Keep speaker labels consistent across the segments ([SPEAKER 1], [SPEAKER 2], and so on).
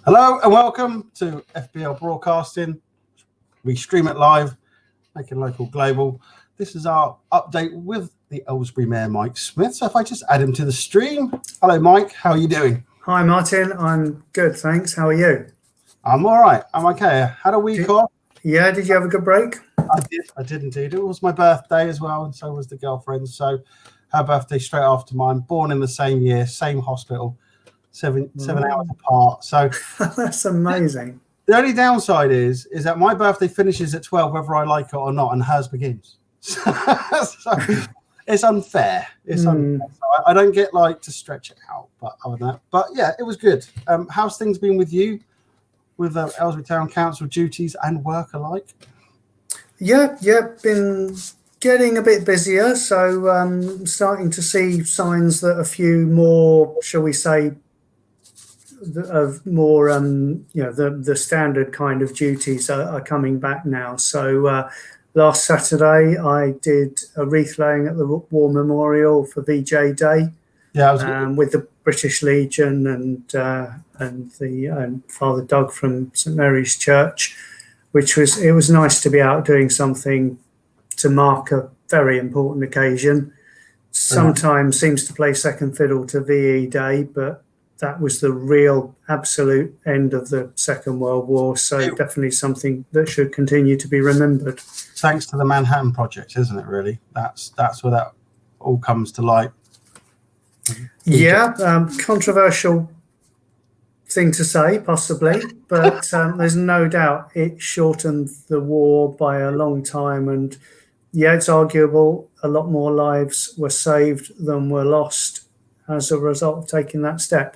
[SPEAKER 1] Hello and welcome to FBL Broadcasting. We stream it live, making local global. This is our update with the Aylesbury Mayor, Mike Smith. So if I just add him to the stream. Hello, Mike. How are you doing?
[SPEAKER 2] Hi, Martin. I'm good, thanks. How are you?
[SPEAKER 1] I'm all right. I'm okay. I had a week off.
[SPEAKER 2] Yeah, did you have a good break?
[SPEAKER 1] I did indeed. It was my birthday as well, and so was the girlfriend. So her birthday straight after mine, born in the same year, same hospital. Seven hours apart. So
[SPEAKER 2] that's amazing.
[SPEAKER 1] The only downside is that my birthday finishes at 12 whether I like it or not, and hers begins. So it's unfair. Unfair. So I don't get to stretch it out, but other than that. But yeah, it was good. How's things been with you with Aylesbury Town Council duties and work alike?
[SPEAKER 2] Yeah, been getting a bit busier, so starting to see signs that a few more, shall we say, of more the standard kind of duties are coming back now. So last Saturday I did a wreath laying at the War Memorial for VJ Day, with the British Legion and Father Doug from St Mary's Church, which was nice to be out doing something to mark a very important occasion. Sometimes seems to play second fiddle to VE Day, but that was the real absolute end of the Second World War. So definitely something that should continue to be remembered.
[SPEAKER 1] Thanks to the Manhattan Project, isn't it, really? That's where that all comes to light.
[SPEAKER 2] Yeah, controversial thing to say, possibly, but there's no doubt it shortened the war by a long time. And yeah, it's arguable a lot more lives were saved than were lost as a result of taking that step.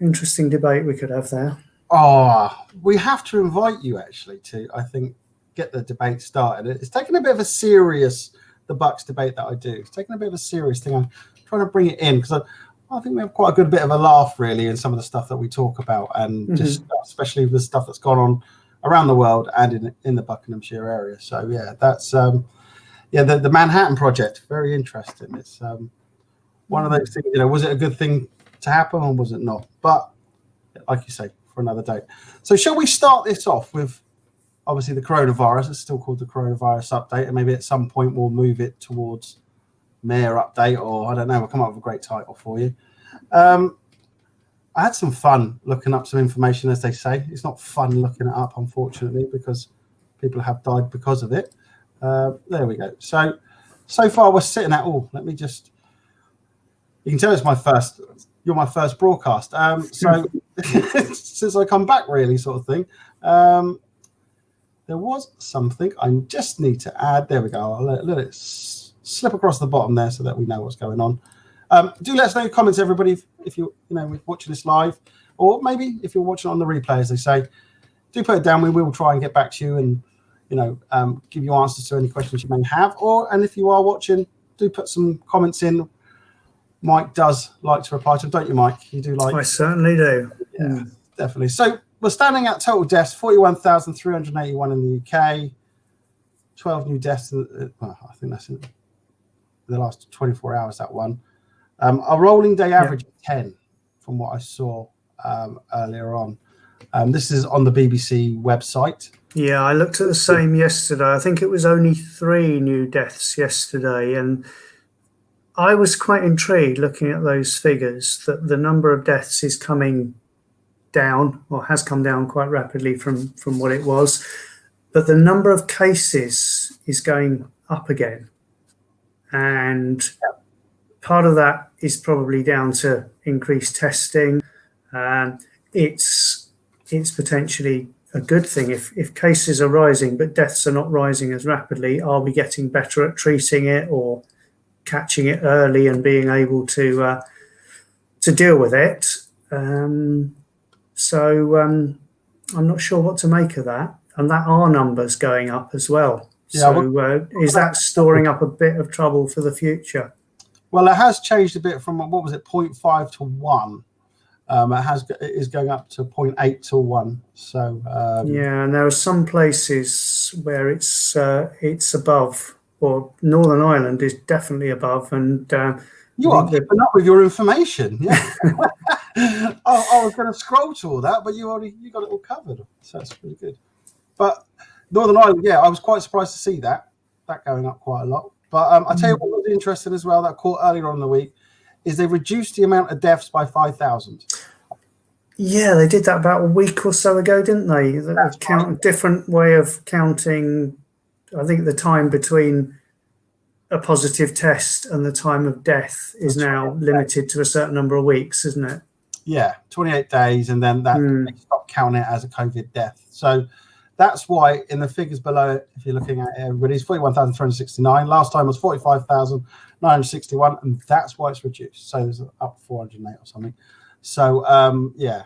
[SPEAKER 2] Interesting debate we could have there.
[SPEAKER 1] Oh, we have to invite you actually to, I think, get the debate started. It's taken a bit of a serious, the Bucks debate that I do. It's taken a bit of a serious thing. I'm trying to bring it in because I think we have quite a good bit of a laugh really in some of the stuff that we talk about, and just especially the stuff that's gone on around the world and in the Buckinghamshire area. So yeah, that's the Manhattan Project, very interesting. It's one of those things, was it a good thing to happen or was it not? But like you say, for another day. So shall we start this off with obviously the coronavirus? It's still called the coronavirus update, and maybe at some point we'll move it towards mayor update, or I don't know, we'll come up with a great title for you. I had some fun looking up some information, as they say. It's not fun looking it up, unfortunately, because people have died because of it. There we go. So far we're sitting at, let me just, you can tell you're my first broadcast. So since I come back, really, sort of thing. There was something I just need to add. There we go. I'll let it slip across the bottom there so that we know what's going on. Do let us know in the comments, everybody, if you're watching this live, or maybe if you're watching on the replay, as they say. Do put it down. We will try and get back to you and give you answers to any questions you may have. And if you are watching, do put some comments in. Mike does like to reply to them, don't you, Mike? You do like.
[SPEAKER 2] I certainly do.
[SPEAKER 1] Yeah, definitely. So we're standing at total deaths, 41,381 in the UK, 12 new deaths. I think that's in the last 24 hours, that one. A rolling day average of 10 from what I saw earlier on. This is on the BBC website.
[SPEAKER 2] Yeah, I looked at the same yesterday. I think it was only 3 new deaths yesterday, and I was quite intrigued looking at those figures that the number of deaths is coming down, or has come down quite rapidly from what it was, but the number of cases is going up again. And part of that is probably down to increased testing. It's potentially a good thing if cases are rising, but deaths are not rising as rapidly. Are we getting better at treating it or catching it early and being able to deal with it? So I'm not sure what to make of that. And that R number's going up as well. So is that storing up a bit of trouble for the future?
[SPEAKER 1] Well, it has changed a bit from, what was it, 0.5 to 1. It is going up to 0.8 to 1. So
[SPEAKER 2] and there are some places where it's above, or Northern Ireland is definitely above. And
[SPEAKER 1] you are keeping up with your information. Yeah. I was going to scroll to all that, but you got it all covered, so that's pretty good. But Northern Ireland, yeah, I was quite surprised to see that going up quite a lot. But I tell you what was interesting as well that I caught earlier on in the week is they've reduced the amount of deaths by 5,000.
[SPEAKER 2] Yeah, they did that about a week or so ago, didn't they? A different way of counting. I think the time between a positive test and the time of death is now limited to a certain number of weeks, isn't it?
[SPEAKER 1] Yeah, 28 days, and then that they stop counting it as a COVID death. So that's why in the figures below, if you're looking at it, everybody's 41,369. Last time was 45,961, and that's why it's reduced. So it's up 408 or something. So yeah,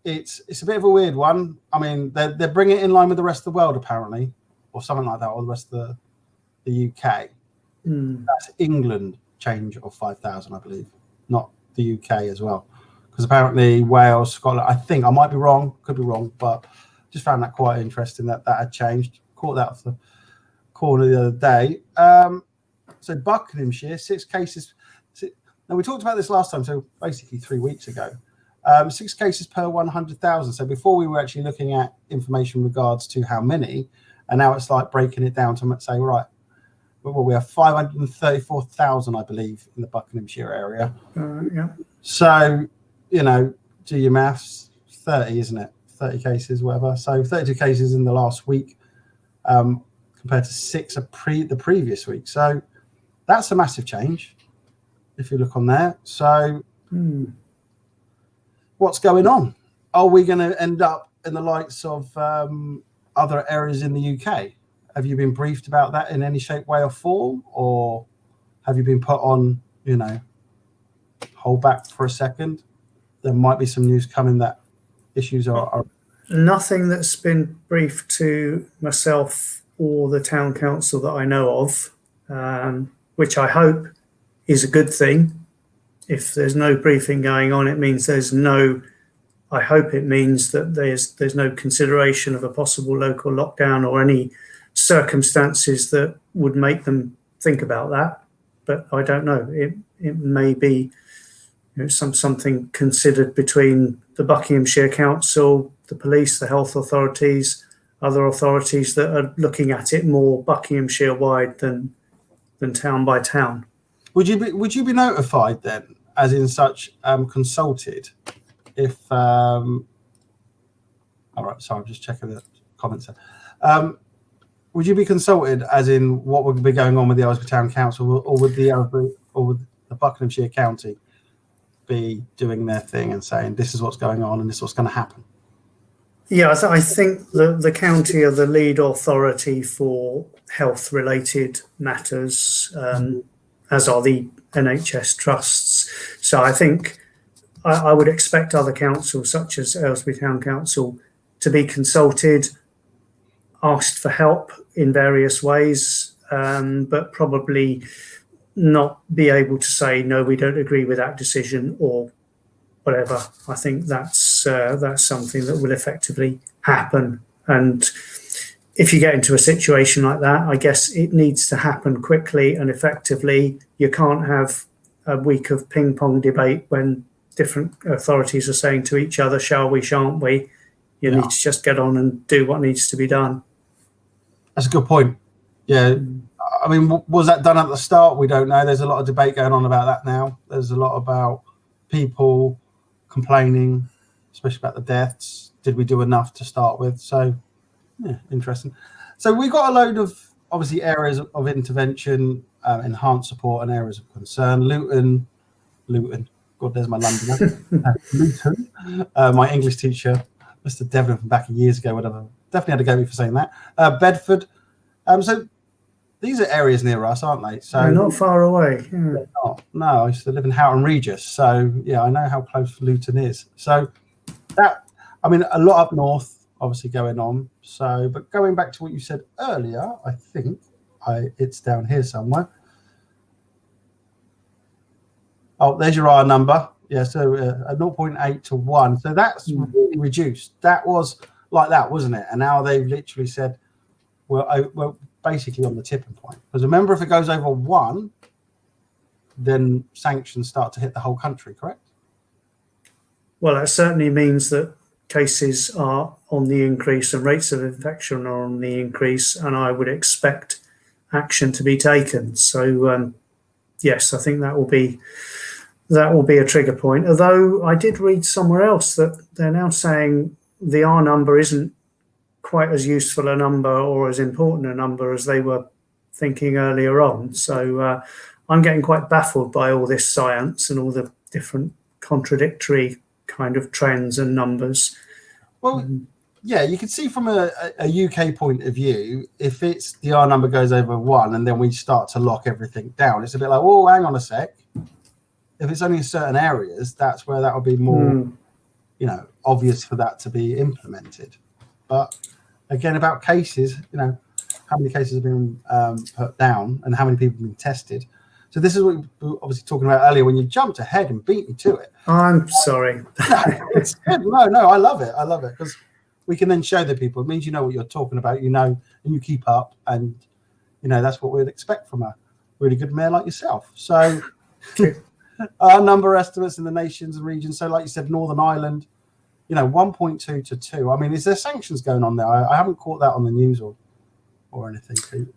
[SPEAKER 1] it's a bit of a weird one. I mean, they're bringing it in line with the rest of the world apparently, or something like that, or the rest of the UK. That's England change of 5,000, I believe, not the UK as well, because apparently Wales, Scotland, I think, I might be wrong, could be wrong, but just found that quite interesting that had changed. Caught that off the corner the other day. So Buckinghamshire, 6 cases. Now we talked about this last time, so basically 3 weeks ago. 6 cases per 100,000. So before we were actually looking at information in regards to how many, and now it's like breaking it down to say, right, well, we have 534,000, I believe, in the Buckinghamshire area.
[SPEAKER 2] Yeah.
[SPEAKER 1] So, you know, do your maths, 30, isn't it? 30 cases, whatever. So 32 cases in the last week compared to 6 the previous week. So that's a massive change if you look on there. So what's going on? Are we going to end up in the likes of other areas in the UK? Have you been briefed about that in any shape, way, or form? Or have you been put on, you know, hold back for a second? There might be some news coming that issues are...
[SPEAKER 2] Nothing that's been briefed to myself or the town council that I know of, which I hope is a good thing. If there's no briefing going on, it means I hope it means that there's no consideration of a possible local lockdown or any circumstances that would make them think about that. But I don't know. It may be, you know, something considered between the Buckinghamshire Council, the police, the health authorities, other authorities that are looking at it more Buckinghamshire wide than town by town.
[SPEAKER 1] Would you be notified then, as in such, consulted if all right, sorry, I'm just checking the comments there. Would you be consulted as in what would be going on with the Aylesbury Town Council, or would the Buckinghamshire County be doing their thing and saying this is what's going on and this is what's going to happen?
[SPEAKER 2] Yeah, I think the county are the lead authority for health-related matters, as are the NHS trusts. So I think I would expect other councils, such as Aylesbury Town Council, to be consulted, asked for help in various ways, but probably not be able to say, no, we don't agree with that decision or whatever. I think that's something that will effectively happen. And if you get into a situation like that, I guess it needs to happen quickly and effectively. You can't have a week of ping pong debate when different authorities are saying to each other, shall we, shan't we? You need to just get on and do what needs to be done.
[SPEAKER 1] That's a good point. Yeah. I mean, was that done at the start? We don't know. There's a lot of debate going on about that now. There's a lot about people complaining, especially about the deaths. Did we do enough to start with? So, yeah, interesting. So we got a load of, obviously, areas of intervention, enhanced support and areas of concern. Luton. God, there's my Londoner. Luton. My English teacher, Mr. Devlin from back years ago, whatever. Definitely had to go at me for saying that. Bedford. So these are areas near us, aren't they? So
[SPEAKER 2] they're not far away. Yeah.
[SPEAKER 1] Not. No, I used to live in Houghton Regis, so yeah, I know how close Luton is. So that, I mean, a lot up north, obviously going on. So, but going back to what you said earlier, I think it's down here somewhere. Oh, there's your R number. Yeah, so a 0.8 to 1. So that's really reduced. That was like that, wasn't it? And now they've literally said, we're basically on the tipping point. Because remember, if it goes over 1, then sanctions start to hit the whole country, correct?
[SPEAKER 2] Well, that certainly means that cases are on the increase and rates of infection are on the increase, and I would expect action to be taken. So, yes, I think that will be a trigger point. Although I did read somewhere else that they're now saying the R number isn't quite as useful a number or as important a number as they were thinking earlier on. So I'm getting quite baffled by all this science and all the different contradictory kind of trends and numbers.
[SPEAKER 1] Well, yeah, you can see from a UK point of view, if it's the R number goes over 1 and then we start to lock everything down, it's a bit like, oh, hang on a sec. If it's only in certain areas, that's where that will be more, obvious for that to be implemented. But again, about cases, how many cases have been put down and how many people have been tested. So this is what we were obviously talking about earlier when you jumped ahead and beat me to it.
[SPEAKER 2] I'm sorry.
[SPEAKER 1] It's good. No, I love it. I love it because we can then show the people. It means you know what you're talking about, and you keep up, and that's what we'd expect from a really good mayor like yourself. So our number estimates in the nations and regions. So like you said, Northern Ireland, 1.2 to 2. I mean, is there sanctions going on there? I haven't caught that on the news or anything, Pete.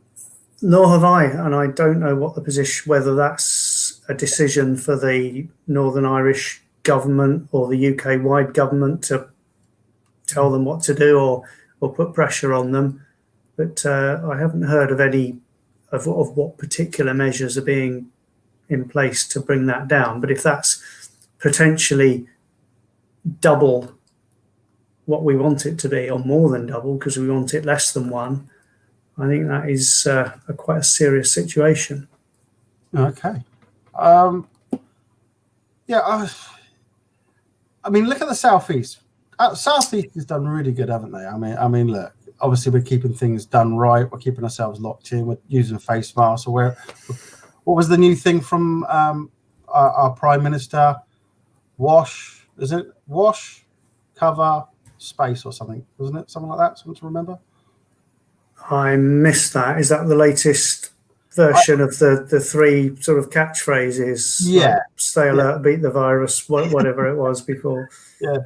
[SPEAKER 2] Nor have I, and I don't know what the position, whether that's a decision for the Northern Irish government or the UK-wide government to tell them what to do or put pressure on them. But I haven't heard of any of what particular measures are being in place to bring that down. But if that's potentially double what we want it to be, or more than double because we want it less than 1, I think that is quite a serious situation.
[SPEAKER 1] Okay. I mean, look at the Southeast. Southeast has done really good, haven't they? I mean, look. Obviously, we're keeping things done right. We're keeping ourselves locked in. We're using face masks. What was the new thing from our Prime Minister? Wash, is it? Wash, cover, space, or something, wasn't it? Something like that. Something to remember.
[SPEAKER 2] I missed that. Is that the latest version of the 3 sort of catchphrases?
[SPEAKER 1] Yeah.
[SPEAKER 2] Like, stay alert, beat the virus, whatever it was before.
[SPEAKER 1] Yeah.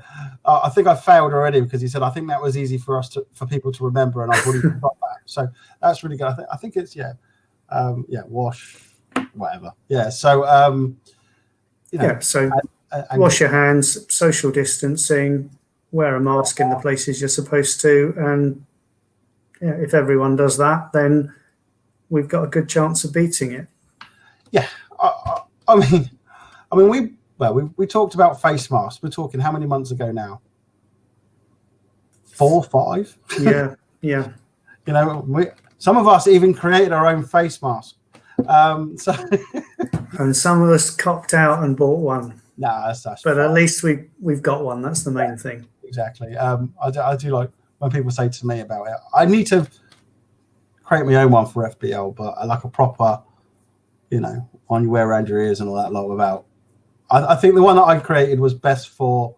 [SPEAKER 1] I think I failed already because he said, I think that was easy for people to remember, and I've already forgot that. So that's really good. I think it's, wash, whatever. Yeah. So,
[SPEAKER 2] so wash your hands, social distancing, wear a mask in the places you're supposed to, and if everyone does that, then we've got a good chance of beating it. Yeah,
[SPEAKER 1] I mean, we talked about face masks. We're talking how many months ago now? 4, 5.
[SPEAKER 2] Yeah.
[SPEAKER 1] Some of us even created our own face mask. And
[SPEAKER 2] some of us copped out and bought one.
[SPEAKER 1] Nah, that's
[SPEAKER 2] but fine. At least we've got one. That's the main thing.
[SPEAKER 1] Exactly. I do like when people say to me about it. I need to create my own one for FBL, but I like a proper, one you wear around your ears and all that lot without. I think the one that I created was best for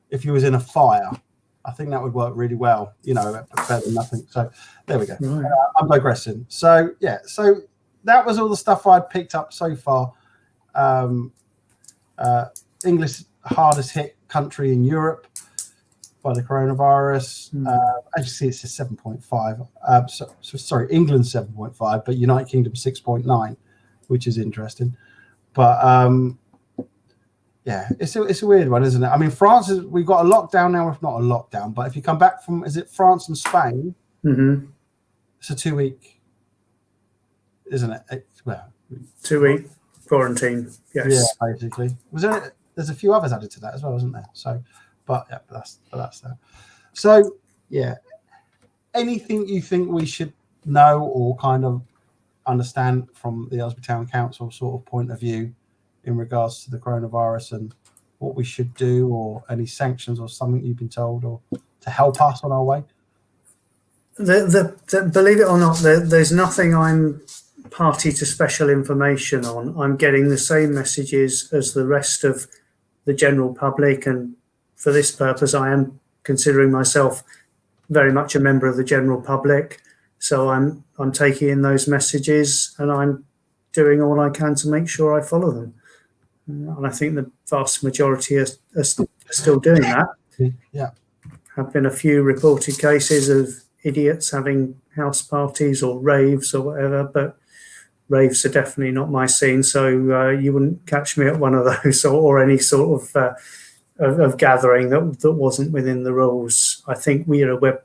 [SPEAKER 1] if you was in a fire. I think that would work really well, better than nothing. So there we go. Right. I'm digressing. So, so that was all the stuff I'd picked up so far. English hardest hit country in Europe by the coronavirus. As you see, it says 7.5. Sorry, England 7.5, but United Kingdom 6.9, which is interesting. But it's a weird one, isn't it? I mean, France we've got a lockdown now, if not a lockdown. But if you come back from, is it France and Spain?
[SPEAKER 2] Mm-hmm.
[SPEAKER 1] It's a 2-week, isn't it?
[SPEAKER 2] 2-week quarantine. Yes.
[SPEAKER 1] Yeah, basically. There's a few others added to that as well, isn't there? So. But that's that. So anything you think we should know or kind of understand from the Aylesbury Town Council sort of point of view in regards to the coronavirus and what we should do, or any sanctions or something you've been told, or to help us on our way?
[SPEAKER 2] Believe it or not, there's nothing I'm party to special information on. I'm getting the same messages as the rest of the general public, and for this purpose, I am considering myself very much a member of the general public. So I'm taking in those messages and I'm doing all I can to make sure I follow them. and I think the vast majority are still doing that.
[SPEAKER 1] Yeah.
[SPEAKER 2] Have been a few reported cases of idiots having house parties or raves or whatever, but raves are definitely not my scene, so you wouldn't catch me at one of those or any sort of gathering that wasn't within the rules. I think we're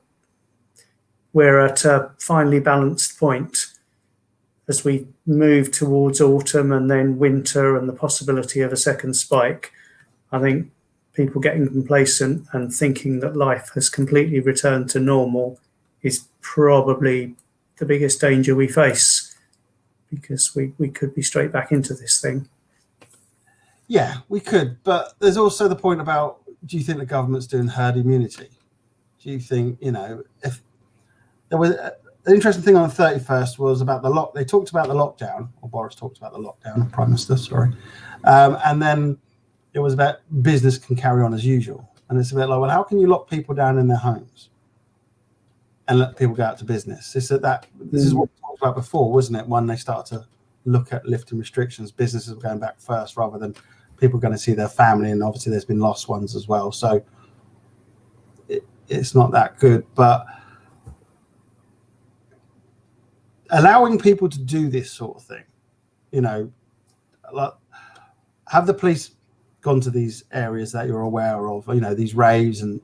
[SPEAKER 2] at a finely balanced point as we move towards autumn and then winter and the possibility of a second spike. I think people getting complacent and thinking that life has completely returned to normal is probably the biggest danger we face, because we could be straight back into this thing.
[SPEAKER 1] Yeah, we could. But there's also the point about, do you think the government's doing herd immunity? Do you think, if there was an interesting thing on the 31st was about they talked about the lockdown, or Boris talked about the lockdown, Prime Minister, sorry. And then it was about business can carry on as usual. And it's a bit like, well, how can you lock people down in their homes and let people go out to business? This is what we talked about before, wasn't it? When they started to look at lifting restrictions, businesses were going back first rather than people going to see their family. And obviously there's been lost ones as well. So it's not that good. But allowing people to do this sort of thing, like, have the police gone to these areas that you're aware of, these raves and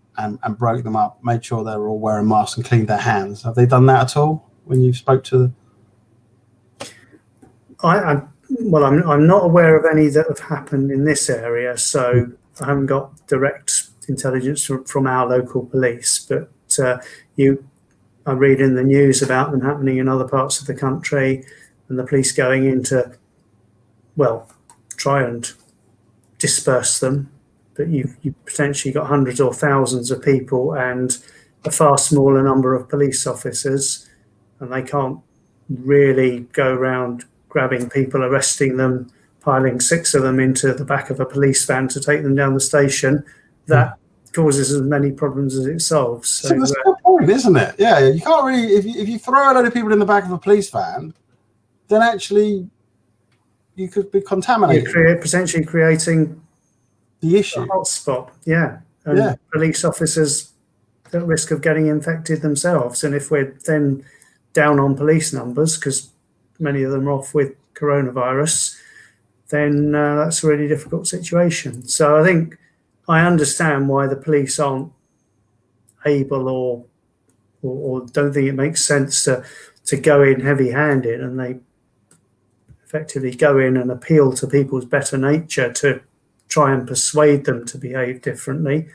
[SPEAKER 1] broke them up, made sure they were all wearing masks and cleaned their hands? Have they done that at all when you spoke to them?
[SPEAKER 2] I'm not aware of any that have happened in this area, so I haven't got direct intelligence from our local police, but I read in the news about them happening in other parts of the country, and the police going in to, try and disperse them. But you've potentially got hundreds or thousands of people and a far smaller number of police officers, and they can't really go around grabbing people, arresting them, piling 6 of them into the back of a police van to take them down the station. That causes as many problems as it solves.
[SPEAKER 1] So that's the point, isn't it? Yeah, you can't really, if you throw a load of people in the back of a police van, then actually you could be contaminated.
[SPEAKER 2] You're potentially creating
[SPEAKER 1] the issue.
[SPEAKER 2] A hotspot, and police officers at risk of getting infected themselves. And if we're then down on police numbers, because many of them are off with coronavirus, then that's a really difficult situation. So I think I understand why the police aren't able or don't think it makes sense to go in heavy-handed, and they effectively go in and appeal to people's better nature to try and persuade them to behave differently.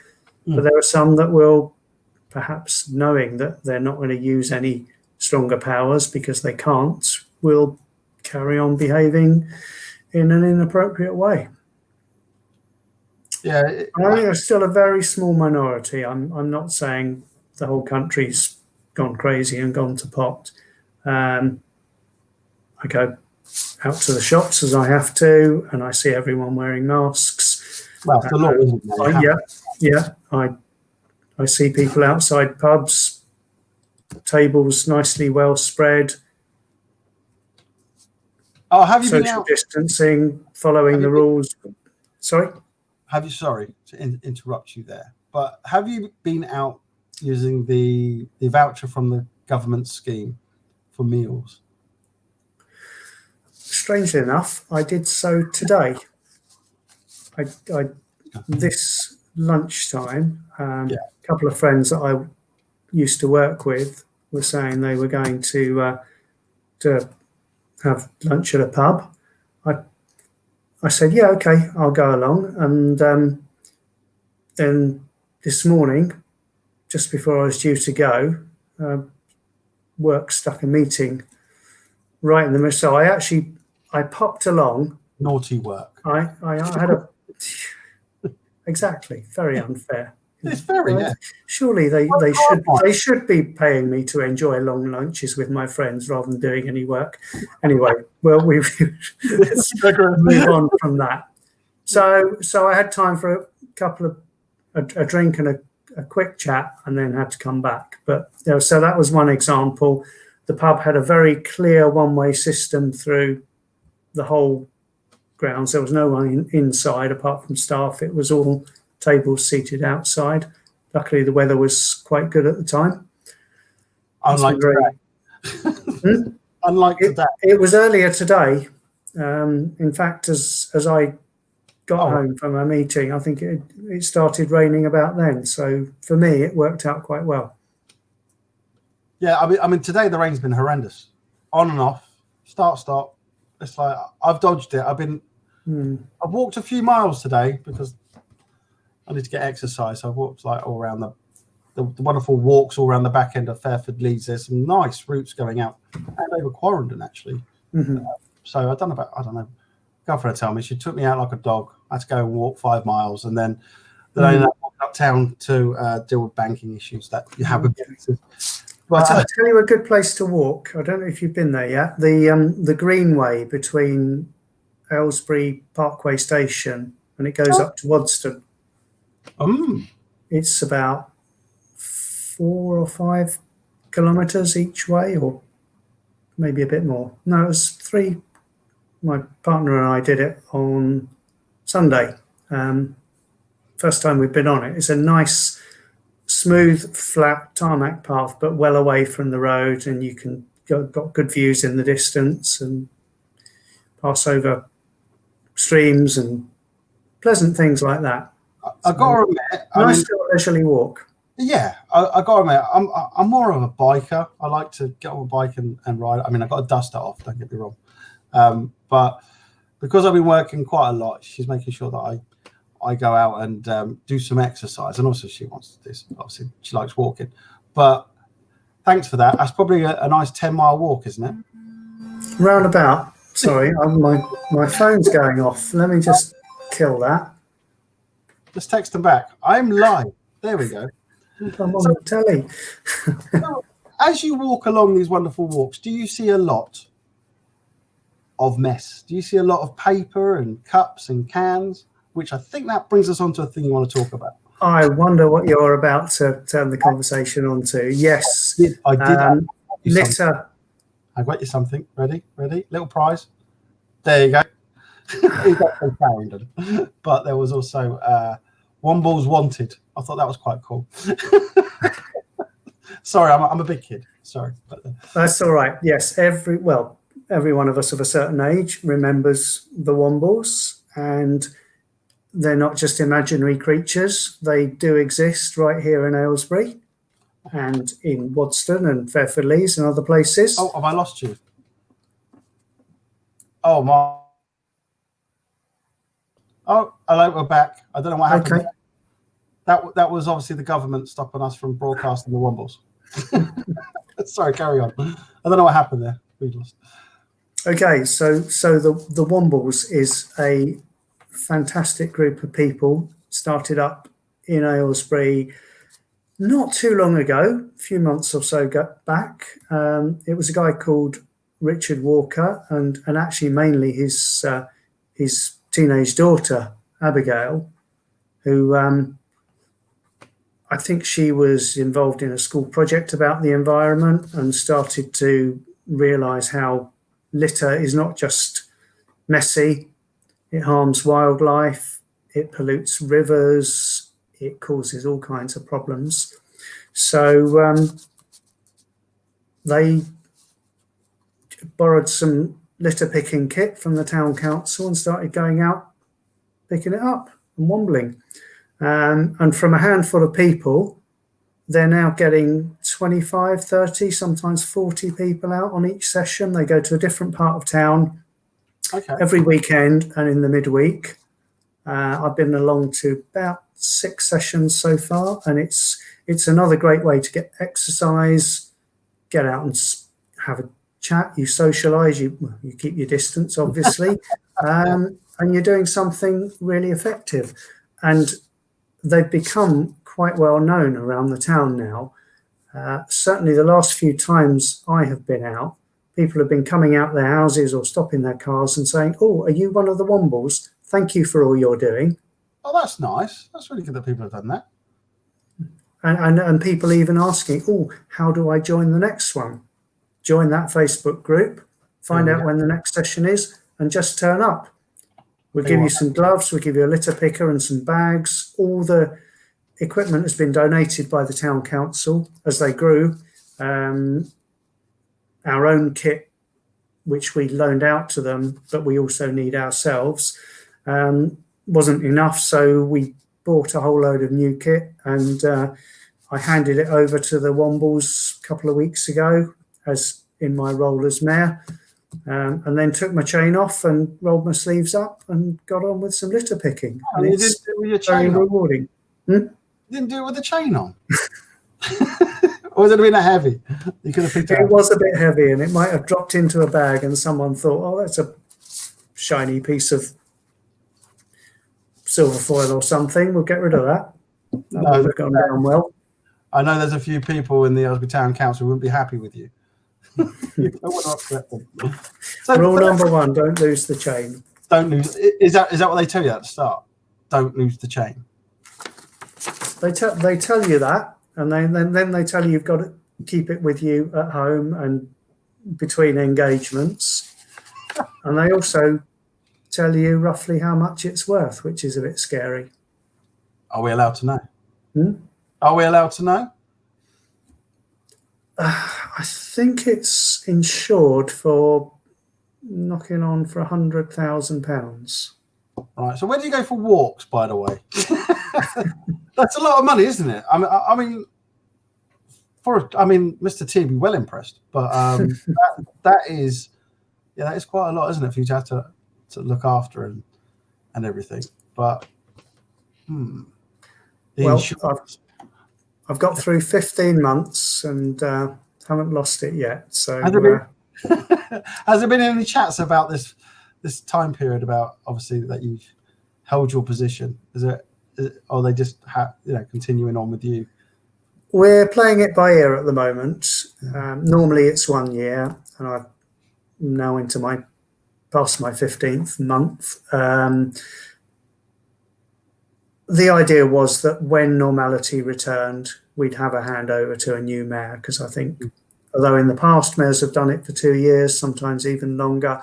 [SPEAKER 2] But there are some that will, perhaps knowing that they're not going to use any stronger powers because they can't, will carry on behaving in an inappropriate way.
[SPEAKER 1] Yeah,
[SPEAKER 2] I think there's still a very small minority. I'm not saying the whole country's gone crazy and gone to pot. I go out to the shops as I have to, and I see everyone wearing masks.
[SPEAKER 1] Well, the law isn't there.
[SPEAKER 2] I see people outside pubs, tables nicely well spread.
[SPEAKER 1] Oh, have you been
[SPEAKER 2] social
[SPEAKER 1] out?
[SPEAKER 2] distancing, following the rules? Sorry?
[SPEAKER 1] Sorry to interrupt you there, but have you been out using the voucher from the government scheme for meals?
[SPEAKER 2] Strangely enough, I did so today. This lunchtime, a couple of friends that I used to work with were saying they were going to have lunch at a pub. I said, yeah, okay, I'll go along. And then this morning, just before I was due to go, work stuck a meeting right in the middle. So I popped along.
[SPEAKER 1] Naughty work.
[SPEAKER 2] I had a exactly, very unfair.
[SPEAKER 1] It's very,
[SPEAKER 2] Surely they should be paying me to enjoy long lunches with my friends rather than doing any work. Anyway, well, let's move on from that. So I had time for a couple of a drink and a quick chat, and then had to come back. But so that was one example. The pub had a very clear one-way system through the whole grounds. There was no one inside apart from staff. It was all tables seated outside. Luckily, the weather was quite good at the time.
[SPEAKER 1] Unlike today. Unlike today.
[SPEAKER 2] It was earlier today. In fact, as I got home from a meeting, I think it started raining about then. So for me, it worked out quite well.
[SPEAKER 1] Yeah, I mean, today the rain's been horrendous, on and off, start, stop. It's like I've dodged it. I've walked a few miles today because I need to get exercise. So I've walked like all around the wonderful walks all around the back end of Fairford Leeds. There's some nice routes going out and over Quarrendon actually. So I don't know. Girlfriend told me she took me out like a dog. I had to go and walk 5 miles, and then I ended up walking uptown to deal with banking issues that you have with businesses. But
[SPEAKER 2] I'll tell you a good place to walk. I don't know if you've been there yet. The Greenway between Aylesbury Parkway Station and it goes up to Wadston. It's about 4 or 5 kilometres each way, or maybe a bit more. No, it was 3. My partner and I did it on Sunday. First time we've been on it. It's a nice, smooth, flat tarmac path, but well away from the road, and you can got good views in the distance and pass over streams and pleasant things like that.
[SPEAKER 1] I got to admit,
[SPEAKER 2] nice little leisurely walk.
[SPEAKER 1] Yeah, I got to admit, I'm more of a biker. I like to get on a bike and ride. I mean, I've got to dust it off. Don't get me wrong. But because I've been working quite a lot, she's making sure that I go out and do some exercise. And also she wants to do some, obviously she likes walking. But thanks for that. That's probably a nice 10-mile walk, isn't it?
[SPEAKER 2] Roundabout. Sorry, my phone's going off. Let me just kill that.
[SPEAKER 1] Just text them back. I'm live. There we go.
[SPEAKER 2] I'm on the telly.
[SPEAKER 1] As you walk along these wonderful walks, do you see a lot of mess? Do you see a lot of paper and cups and cans? Which I think that brings us on to a thing you want to talk about.
[SPEAKER 2] I wonder what you're about to turn the conversation onto. Yes.
[SPEAKER 1] I did.
[SPEAKER 2] Litter.
[SPEAKER 1] I got you something. Ready? Little prize. There you go. He got so found. But there was also Wombles Wanted. I thought that was quite cool. Sorry, I'm a big kid. Sorry. But,
[SPEAKER 2] that's all right. Yes. Every one of us of a certain age remembers the Wombles, and they're not just imaginary creatures. They do exist right here in Aylesbury and in Wadston and Fairford Leeds and other places.
[SPEAKER 1] Oh, have I lost you? Oh, my. Oh, hello, we're back. I don't know what happened.
[SPEAKER 2] Okay.
[SPEAKER 1] That was obviously the government stopping us from broadcasting the Wombles. Sorry, carry on. I don't know what happened there. We lost.
[SPEAKER 2] Okay, so the Wombles is a fantastic group of people, started up in Aylesbury not too long ago, a few months or so back. It was a guy called Richard Walker and actually mainly his teenage daughter, Abigail, who I think she was involved in a school project about the environment and started to realise how litter is not just messy, it harms wildlife, it pollutes rivers, it causes all kinds of problems. So they borrowed some litter picking kit from the town council and started going out picking it up and wombling. And from a handful of people, they're now getting 25, 30, sometimes 40 people out on each session. They go to a different part of town every weekend and in the midweek. I've been along to about 6 sessions so far, and it's another great way to get exercise, get out and have a chat, you socialise, you keep your distance, obviously, and you're doing something really effective. And they've become quite well known around the town now. Certainly the last few times I have been out, people have been coming out their houses or stopping their cars and saying, "Oh, are you one of the Wombles? Thank you for all you're doing."
[SPEAKER 1] Oh, that's nice. That's really good that people have done that.
[SPEAKER 2] And people even asking, "Oh, how do I join the next one?" Join that Facebook group, find out when the next session is, and just turn up. We'll give you some gloves, we'll give you a litter picker and some bags. All the equipment has been donated by the town council as they grew. Our own kit, which we loaned out to them, but we also need ourselves, wasn't enough. So we bought a whole load of new kit, and I handed it over to the Wombles a couple of weeks ago as in my role as mayor. And then took my chain off and rolled my sleeves up and got on with some litter picking.
[SPEAKER 1] And
[SPEAKER 2] and
[SPEAKER 1] you
[SPEAKER 2] it's
[SPEAKER 1] didn't do it with your chain
[SPEAKER 2] very
[SPEAKER 1] on?
[SPEAKER 2] rewarding.
[SPEAKER 1] You didn't do it with the chain on? Or was it a bit heavy? You could have picked it
[SPEAKER 2] It
[SPEAKER 1] up.
[SPEAKER 2] was a bit heavy, and it might have dropped into a bag, and someone thought, "Oh, that's a shiny piece of silver foil or something. We'll get rid of that." That would have gone down well.
[SPEAKER 1] I know there's a few people in the Aylesbury Town Council who wouldn't be happy with you. You don't want to upset them. So,
[SPEAKER 2] Rule number one: don't lose the chain.
[SPEAKER 1] don't lose. Is that what they tell you at the start? Don't lose the chain.
[SPEAKER 2] They tell you that, and then they tell you you've got to keep it with you at home and between engagements, and they also tell you roughly how much it's worth, which is a bit scary.
[SPEAKER 1] Are we allowed to know? Are we allowed to know?
[SPEAKER 2] I think it's insured for knocking on for £100,000.
[SPEAKER 1] Right. So where do you go for walks, by the way? That's a lot of money, isn't it? I mean, Mr. T would be well impressed, but that is quite a lot, isn't it, for you to have to look after and everything. But
[SPEAKER 2] I've got through 15 months and haven't lost it yet. So
[SPEAKER 1] has there been any chats about this time period, about obviously that you've held your position? Or are they just continuing on with you?
[SPEAKER 2] We're playing it by ear at the moment. Normally it's 1 year, and I'm now past my 15th month. The idea was that when normality returned, we'd have a handover to a new mayor, because I think, although in the past mayors have done it for 2 years, sometimes even longer,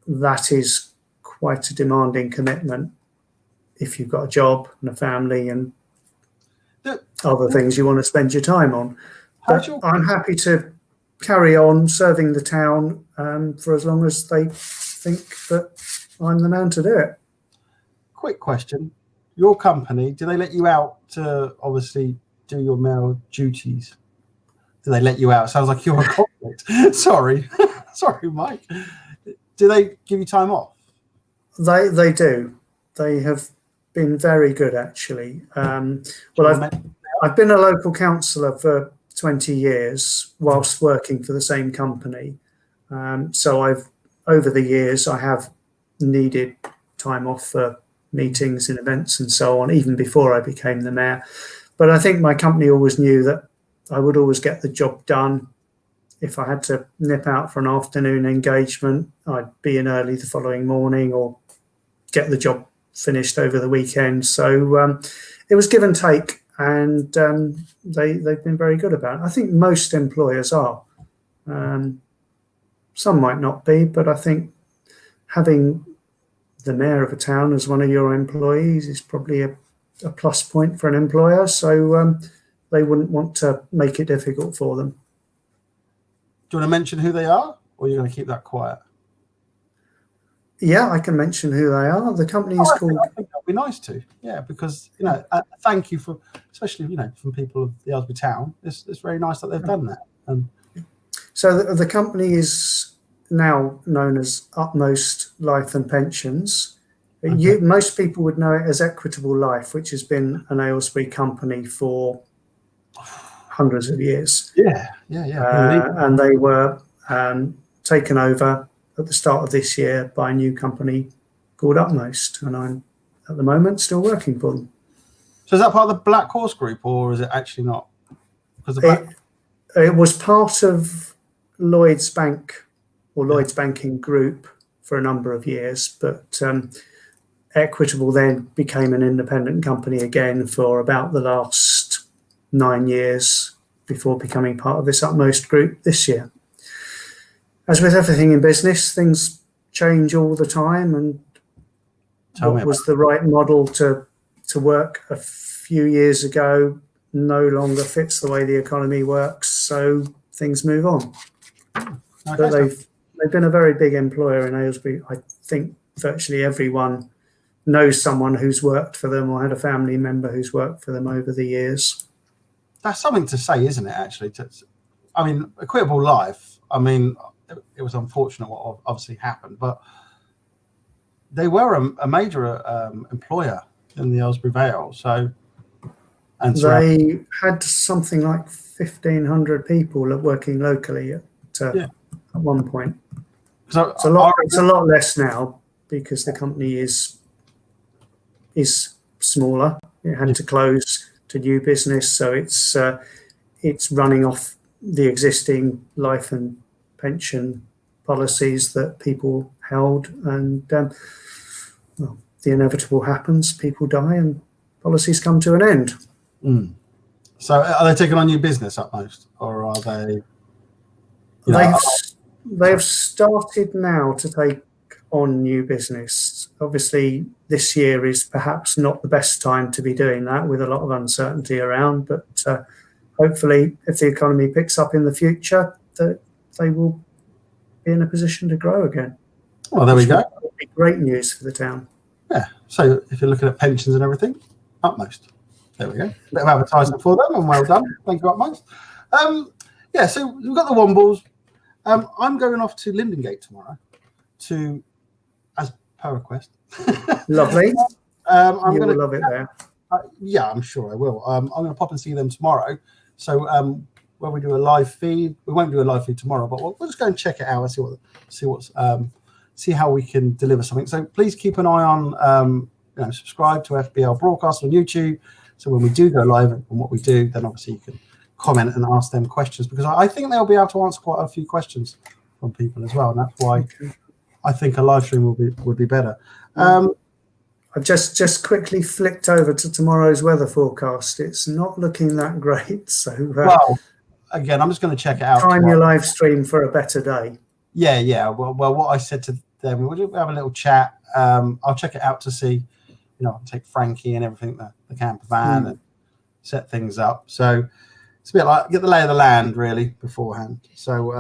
[SPEAKER 2] that is quite a demanding commitment if you've got a job and a family and other things you want to spend your time on. But I'm happy to carry on serving the town for as long as they think that I'm the man to do it.
[SPEAKER 1] Quick question. Your company, do they let you out to obviously do your mayoral duties? Do they let you out? Sounds like you're a convict. Sorry, Mike. Do they give you time off? They
[SPEAKER 2] do. They have been very good, actually. I've been a local councillor for 20 years whilst working for the same company. So over the years, I have needed time off for meetings and events and so on, even before I became the mayor. But I think my company always knew that I would always get the job done. If I had to nip out for an afternoon engagement, I'd be in early the following morning or get the job finished over the weekend. So it was give and take, and they've been very good about it. I think most employers are. Some might not be, but I think having the mayor of a town as one of your employees is probably a plus point for an employer. So they wouldn't want to make it difficult for them.
[SPEAKER 1] Do you want to mention who they are, or are you going to keep that quiet?
[SPEAKER 2] Yeah, I can mention who they are. The company is called...
[SPEAKER 1] I think that'd be nice to, because, thank you for, especially, from people of the Aylesbury town. It's very nice that they've done that.
[SPEAKER 2] So the company is now known as Utmost Life and Pensions. Okay. Most people would know it as Equitable Life, which has been an Aylesbury company for hundreds of years.
[SPEAKER 1] Yeah.
[SPEAKER 2] And they were taken over at the start of this year by a new company called Utmost, and I'm at the moment still working for them.
[SPEAKER 1] So is that part of the Black Horse Group, or is it actually not? Because
[SPEAKER 2] it was part of Lloyds Bank or Lloyds Banking Group for a number of years, but Equitable then became an independent company again for about the last 9 years before becoming part of this Utmost Group this year. As with everything in business, things change all the time, and what was the right model to work a few years ago no longer fits the way the economy works, so things move on.
[SPEAKER 1] Okay,
[SPEAKER 2] But they've been a very big employer in Aylesbury. I think virtually everyone knows someone who's worked for them or had a family member who's worked for them over the years.
[SPEAKER 1] That's something to say, isn't it, actually? I mean, a quittable life, I mean, it was unfortunate what obviously happened, but they were a major employer in the Aylesbury Vale. So, and
[SPEAKER 2] they had something like 1,500 people working locally at one point.
[SPEAKER 1] So
[SPEAKER 2] it's a lot less now because the company is smaller. It had to close to new business, so it's running off the existing life and pension policies that people held, and well, the inevitable happens. People die and policies come to an end.
[SPEAKER 1] So are they taking on new business Utmost, or are they?
[SPEAKER 2] They've started now to take on new business. Obviously, this year is perhaps not the best time to be doing that with a lot of uncertainty around, but hopefully if the economy picks up in the future, that they will be in a position to grow again.
[SPEAKER 1] Well, there we go.
[SPEAKER 2] Would be great news for the town.
[SPEAKER 1] Yeah. So if you're looking at pensions and everything, Utmost. There we go. A bit of advertising for them, and well done. Thank you, Utmost. Yeah. So we've got the Wombles. I'm going off to Lindengate tomorrow, as per request.
[SPEAKER 2] Lovely.
[SPEAKER 1] I'm
[SPEAKER 2] you
[SPEAKER 1] going
[SPEAKER 2] will love it there.
[SPEAKER 1] Yeah, I'm sure I will. I'm going to pop and see them tomorrow. So when we do a live feed, we won't do a live feed tomorrow, but we'll just go and check it out and see how we can deliver something. So please keep an eye on, subscribe to FBL Broadcast on YouTube. So when we do go live and what we do, then obviously you can comment and ask them questions, because I think they'll be able to answer quite a few questions from people as well, and that's why I think a live stream would be better.
[SPEAKER 2] I've just quickly flicked over to tomorrow's weather forecast. It's not looking that great. So
[SPEAKER 1] well, again, I'm just going to check it out.
[SPEAKER 2] Time your live stream for a better day.
[SPEAKER 1] Yeah. Well, what I said to them, we'll have a little chat. I'll check it out to see, I'll take Frankie and everything, the camper van, and set things up. So it's a bit like get the lay of the land really beforehand. So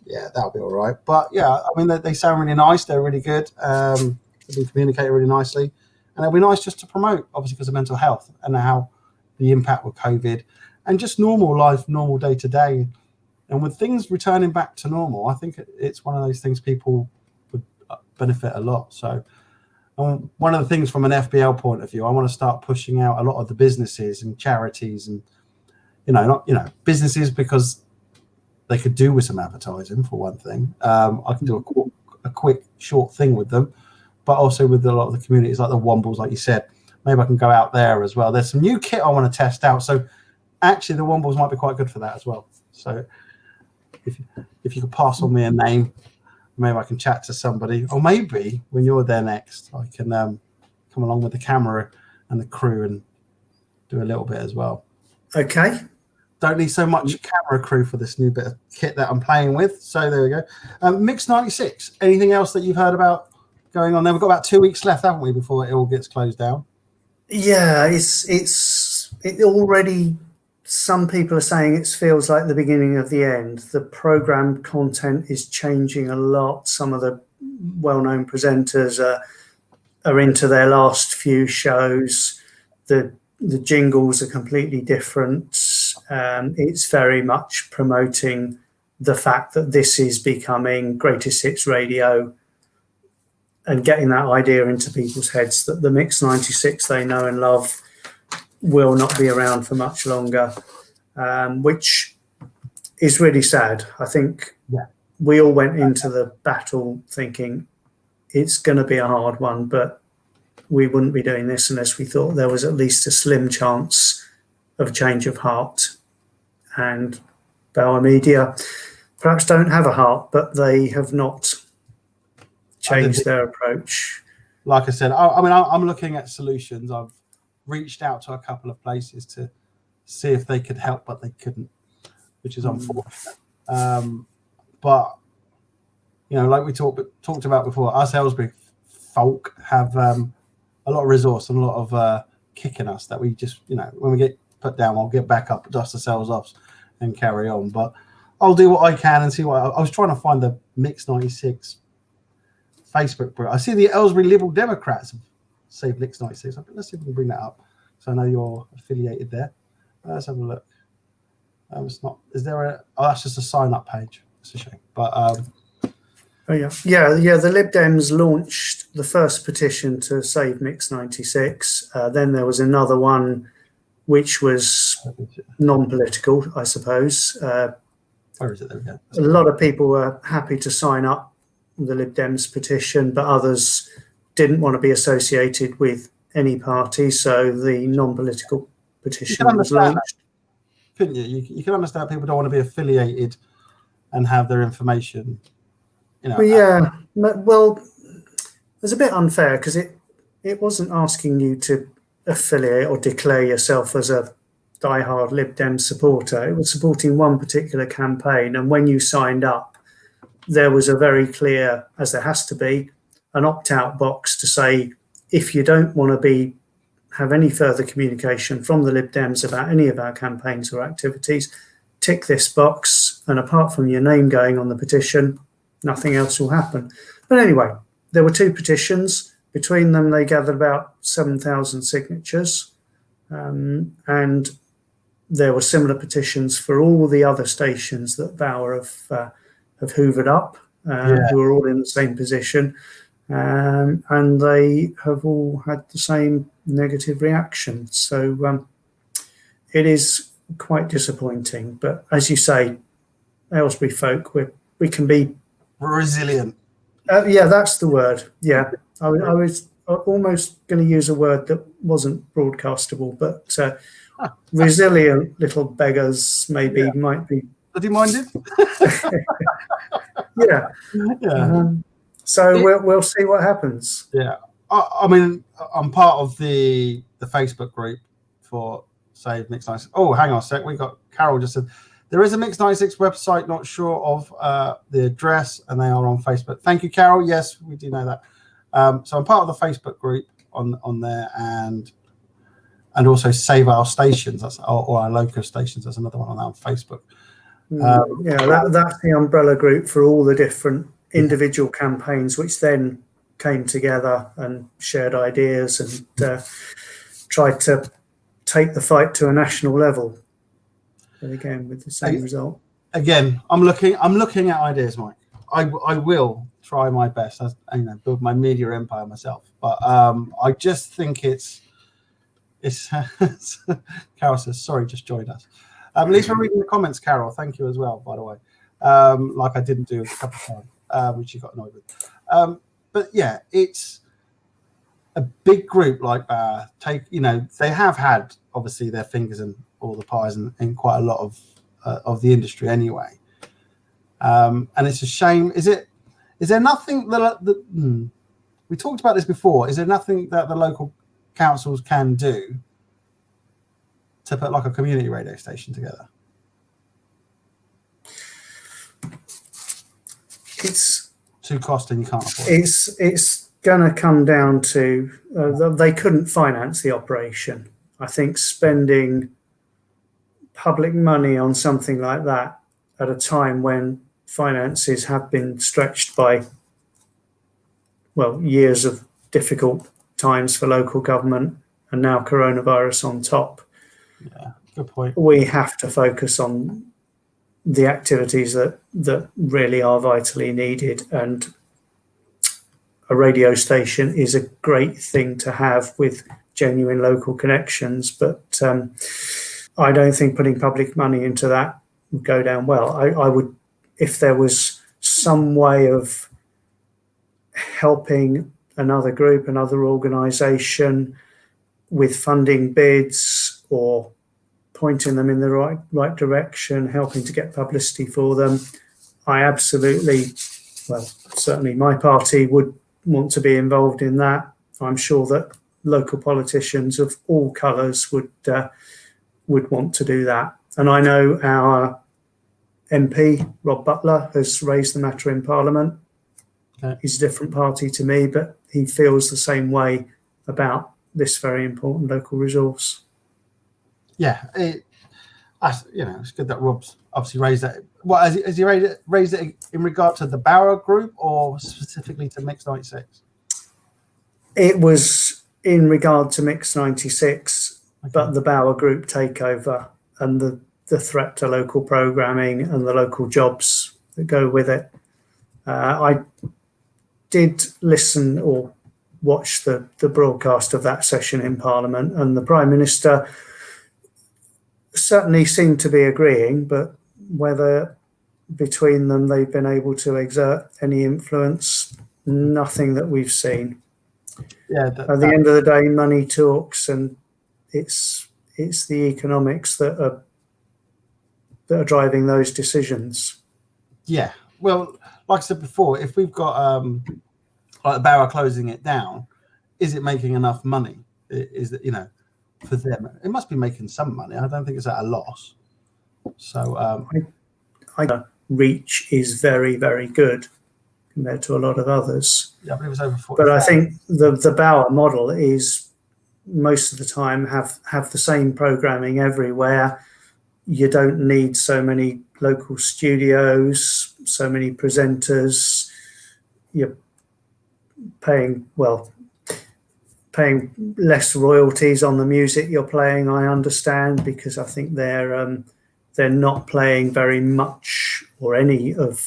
[SPEAKER 1] yeah, that'll be all right. But yeah, I mean they sound really nice. They're really good. They communicate really nicely, and it'll be nice just to promote, obviously, because of mental health and how the impact with COVID and just normal life, normal day to day, and with things returning back to normal, I think it's one of those things people would benefit a lot. So. One of the things from an FBL point of view, I want to start pushing out a lot of the businesses and charities and, businesses, because they could do with some advertising for one thing. I can do a quick, short thing with them, but also with a lot of the communities like the Wombles, like you said. Maybe I can go out there as well. There's some new kit I want to test out. So actually the Wombles might be quite good for that as well. So if you could pass on me a name, maybe I can chat to somebody, or maybe when you're there next, I can come along with the camera and the crew and do a little bit as well.
[SPEAKER 2] Okay.
[SPEAKER 1] Don't need so much camera crew for this new bit of kit that I'm playing with. So there we go. Mix 96. Anything else that you've heard about going on there? We've got about 2 weeks left, haven't we, before it all gets closed down?
[SPEAKER 2] Yeah, it already. Some people are saying it feels like the beginning of the end. The program content is changing a lot. Some of the well-known presenters are into their last few shows. The jingles are completely different. It's very much promoting the fact that this is becoming greatest hits radio and getting that idea into people's heads that the Mix 96 they know and love will not be around for much longer, which is really sad. I think we all went into the battle thinking it's going to be a hard one, but we wouldn't be doing this unless we thought there was at least a slim chance of a change of heart. And Baur Media perhaps don't have a heart, but they have not changed their approach.
[SPEAKER 1] Like I said, I'm looking at solutions. I've reached out to a couple of places to see if they could help, but they couldn't, which is unfortunate. But like we talked about before, us Aylesbury folk have a lot of resource and a lot of kicking us that we just, when we get put down, I'll get back up, dust ourselves off, and carry on. But I'll do what I can and see what I was trying to find the Mix 96 Facebook group. I see the Aylesbury Liberal Democrats have saved Mix 96. Let's see if we can bring that up. So I know you're affiliated there. Let's have a look. It's not. Is there a? Oh, that's just a sign-up page. It's a shame. But
[SPEAKER 2] oh yeah. The Lib Dems launched the first petition to save Mix 96. Then there was another one, which was non-political, I suppose.
[SPEAKER 1] Where is it? There we go.
[SPEAKER 2] A lot of people were happy to sign up the Lib Dems petition, but others didn't want to be associated with any party. So the non-political petition was launched.
[SPEAKER 1] Couldn't you? You can understand people don't want to be affiliated and have their information.
[SPEAKER 2] Well, it's a bit unfair because it wasn't asking you to affiliate or declare yourself as a diehard Lib Dem supporter. It was supporting one particular campaign, and when you signed up, there was a very clear, as there has to be, an opt-out box to say if you don't want to have any further communication from the Lib Dems about any of our campaigns or activities, tick this box, and apart from your name going on the petition, nothing else will happen. But anyway, there were two petitions. Between them, they gathered about 7,000 signatures, and there were similar petitions for all the other stations that Baur have hoovered up, who are all in the same position, and they have all had the same negative reaction. So it is quite disappointing. But as you say, Aylesbury folk, we can be
[SPEAKER 1] resilient.
[SPEAKER 2] Yeah, that's the word. Yeah, I was almost going to use a word that wasn't broadcastable, but resilient little beggars might be.
[SPEAKER 1] Would you mind it?
[SPEAKER 2] Yeah. So we'll see what happens.
[SPEAKER 1] Yeah. I mean, I'm part of the Facebook group for Save Mix 96. Oh, hang on a sec. We got Carol just said there is a Mix 96 website. Not sure of the address, and they are on Facebook. Thank you, Carol. Yes, we do know that. So I'm part of the Facebook group on there, and also Save Our Stations. That's or our local stations. That's another one on Facebook.
[SPEAKER 2] That's the umbrella group for all the different individual campaigns, which then came together and shared ideas and tried to take the fight to a national level. But again, with the same result.
[SPEAKER 1] Again, I'm looking at ideas, Mike. I will try my best, as build my media empire myself. But I just think it's Carol says, sorry, just joined us. At least we're reading the comments, Carol. Thank you as well, by the way. Like I didn't do a couple of times, which you got annoyed with. But yeah, it's a big group like they have had obviously their fingers in all the pies in quite a lot of the industry anyway. And it's a shame. Is there nothing that we talked about this before? Is there nothing that the local councils can do to put like a community radio station together?
[SPEAKER 2] It's
[SPEAKER 1] too costly, you can't afford
[SPEAKER 2] it. It's going to come down to they couldn't finance the operation. I think spending public money on something like that at a time when finances have been stretched by years of difficult times for local government, and now coronavirus on top.
[SPEAKER 1] Yeah, good point.
[SPEAKER 2] We have to focus on the activities that really are vitally needed, and a radio station is a great thing to have with genuine local connections, but I don't think putting public money into that would go down well. I would, if there was some way of helping another group, another organisation with funding bids or pointing them in the right direction, helping to get publicity for them, I absolutely, certainly my party would want to be involved in that. I'm sure that local politicians of all colours would want to do that. And I know our MP, Rob Butler, has raised the matter in Parliament.
[SPEAKER 1] Okay.
[SPEAKER 2] He's a different party to me, but he feels the same way about this very important local resource.
[SPEAKER 1] Yeah, it's good that Rob's obviously raised that. What has he raised it in regard to the Baur Group or specifically to Mix 96?
[SPEAKER 2] It was in regard to Mix 96,
[SPEAKER 1] Okay.
[SPEAKER 2] but the Baur Group takeover and the threat to local programming and the local jobs that go with it. I did listen or watch the broadcast of that session in Parliament, and the Prime Minister certainly seemed to be agreeing, but whether between them they've been able to exert any influence, nothing that we've seen.
[SPEAKER 1] Yeah.
[SPEAKER 2] At the end of the day, money talks, and it's the economics that are driving those decisions.
[SPEAKER 1] Yeah. Well, like I said before, if we've got like the Baur closing it down, is it making enough money? Is that, for them, it must be making some money. I don't think it's at a loss. So
[SPEAKER 2] I reach is very, very good compared to a lot of others.
[SPEAKER 1] yeah, I believe it's over 40.
[SPEAKER 2] But I think the Baur model is most of the time have the same programming everywhere. You don't need so many local studios, so many presenters. You're paying less royalties on the music you're playing, I understand, because I think they're not playing very much or any of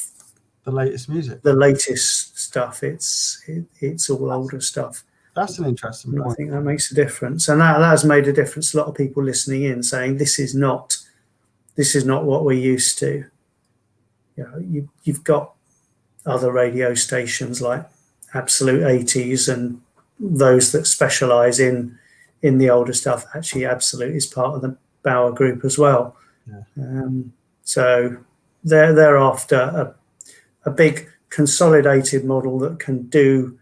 [SPEAKER 1] the latest music.
[SPEAKER 2] The latest stuff. It's all older stuff.
[SPEAKER 1] That's an interesting point.
[SPEAKER 2] I think that makes a difference, and that has made a difference. A lot of people listening in saying this is not what we're used to. You've got other radio stations like Absolute 80s and those that specialise in the older stuff. Actually, Absolute is part of the Baur Group as well.
[SPEAKER 1] Yeah.
[SPEAKER 2] So they're after a big consolidated model that can do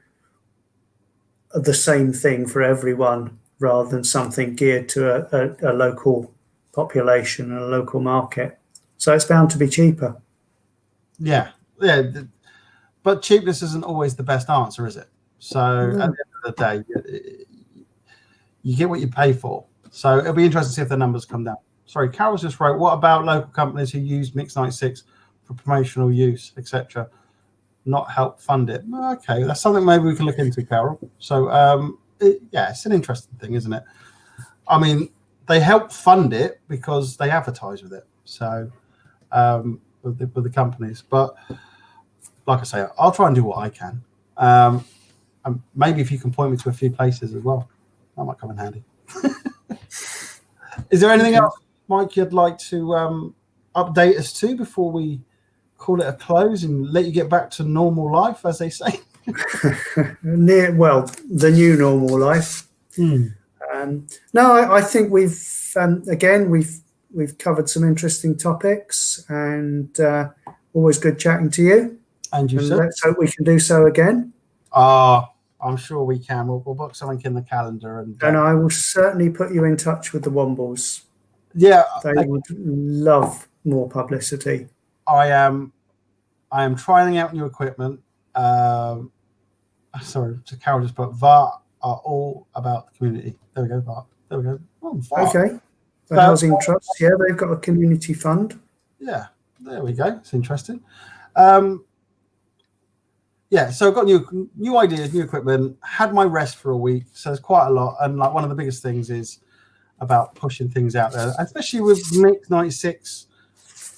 [SPEAKER 2] the same thing for everyone rather than something geared to a local population and a local market. So it's bound to be cheaper.
[SPEAKER 1] Yeah. But cheapness isn't always the best answer, is it? So at the end of the day, you get what you pay for. So it'll be interesting to see if the numbers come down. Sorry, Carol's just wrote, what about local companies who use Mix 96 for promotional use, etc., not help fund it? Okay, that's something maybe we can look into, Carol. So it's an interesting thing, isn't it? I mean, they help fund it because they advertise with it. So with the companies, but like I say, I'll try and do what I can. And maybe if you can point me to a few places as well, that might come in handy. Is there anything else, Mike, you'd like to update us to before we call it a close and let you get back to normal life, as they say?
[SPEAKER 2] The new normal life. No, I think we've covered some interesting topics, and always good chatting to you.
[SPEAKER 1] And you, sir.
[SPEAKER 2] Let's hope we can do so again.
[SPEAKER 1] I'm sure we can. We'll book something in the calendar, and
[SPEAKER 2] I will certainly put you in touch with the Wombles.
[SPEAKER 1] Yeah,
[SPEAKER 2] they would love more publicity.
[SPEAKER 1] I am trying out new equipment. Sorry, Carol just put VAR are all about the community. There we go, VAR. There we go.
[SPEAKER 2] Okay. The Housing Trust, they've got a community fund.
[SPEAKER 1] Yeah, there we go. It's interesting. So I've got new ideas, new equipment, had my rest for a week. So there's quite a lot. And like one of the biggest things is about pushing things out there, especially with Mix 96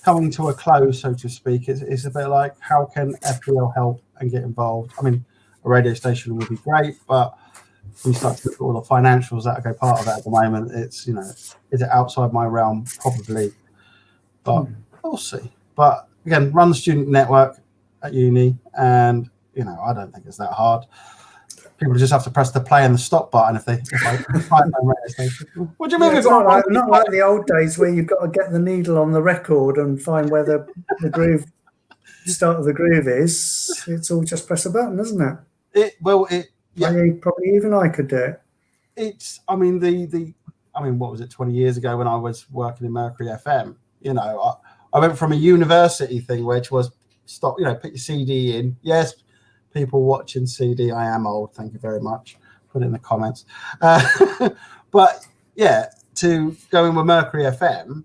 [SPEAKER 1] coming to a close, so to speak. It's a bit like, how can FPL help and get involved? I mean, a radio station would be great, but when you start to look at all the financials that go part of it at the moment, it's, is it outside my realm? Probably, but we'll see. But again, run the student network at uni, and I don't think it's that hard. People just have to press the play and the stop button if I find my radio station. What do you mean?
[SPEAKER 2] It's not like the old days where you've got to get the needle on the record and find where the start of the groove is. It's all just press a button, isn't it? Probably even I could do it.
[SPEAKER 1] What was it, 20 years ago when I was working in Mercury FM? I went from a university thing, which was put your CD in. Yes, people watching CD. I am old, thank you very much. put it in the comments. But yeah, to go in with Mercury FM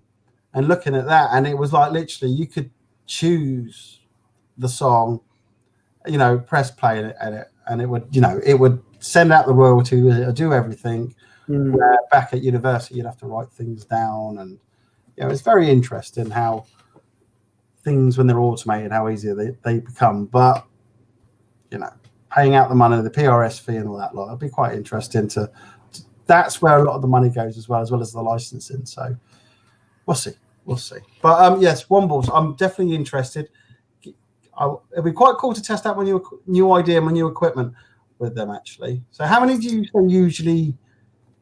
[SPEAKER 1] and looking at that, and it was like literally you could choose the song, you know, press play and it would, you know, it would send out the royalty, do everything. Where back at university, you'd have to write things down, and you know, it's very interesting how things, when they're automated, how easy they become. But you know, paying out the money, the PRS fee, and all that lot, it'd be quite interesting to. That's where a lot of the money goes, as well as the licensing. So we'll see. But yes, Wombles, I'm definitely interested. It'd be quite cool to test out my new idea, my new equipment with them, actually. So how many do you usually